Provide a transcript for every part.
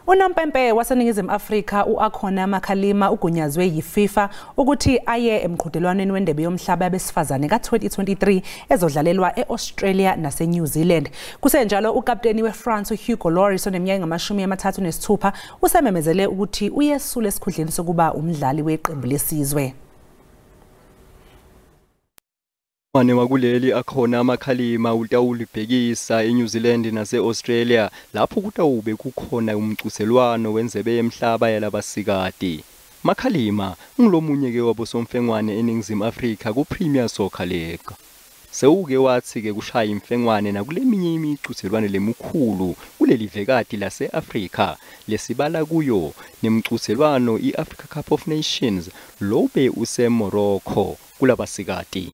Unompempe waseNingizimu Afrika UMakalima ugunyazwe yiFIFA ukuthi aye emqhudelwaneni wendebe yomhlaba yabesifazane ka-2023 ezodlalelwa e-Australia nase-New Zealand. Kusenjalo ukapteni weFrance Hugo Lloris oneminyaka engu-36 usememezele ukuthi uyesula esikhundleni sokuba umdlali weqembu lesizwe. Mane wakuleli akhona uMakalima ulibhekisa eNew Zealand nase-Australia lapho kutawube kukhona umcuselwano wendebe yomhlaba yalabasikati. Makalima ngulomunye ke wabosomfengwane eNingizimu Afrika ku-Premier Soccer League. Sewuke wathi ke kushaya imfengwane nakuleminye imicuselwane lemikhulu kuleli vekati lase-Afrika lesibala kuyo nemcuselwano i-Africa Cup of Nations lobe useMorocco kulabasikati.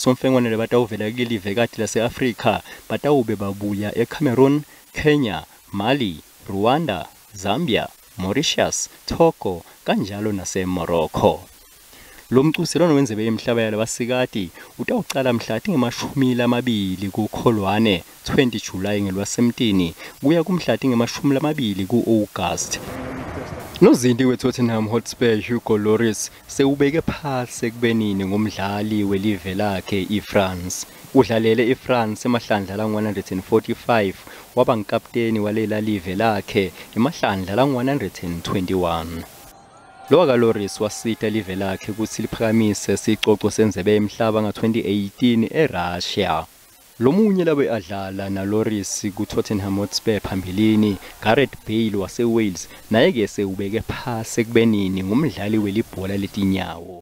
Somfengwane lebatawuvela kuleli vekati lase-Afrika batawube babuya eCameroon, Kenya, Mali, Rwanda, Zambia, Mauritius, Togo kanjalo nase-Morocco. Lo mcuselwano wendebe yomhlaba yalabasikati utawucala mhla tingemashumi kuKholwane 20 July ngelwasemtini kuya kumhla tingemashumi ku-August. Nozinti weTottenham Hotspur Hugo Lloris sewubeke phasi ekubenini ngomdlali welive lakhe iFrance. Udlalele iFrance emahlandla la-145 waba ngikapteni walela live lakhe emahlandla la-121. Lo kaLloris wasita live lakhe ukuthi liphakamise isicoco sendebe yomhlaba nga-2018 eRussia. Lomunye labe adlala naLloris kuTottenham Hotspur phambilini Gareth Bale waseWales naye ke sewubeke phasi ekubenini ngumdlali welibhola letinyawo.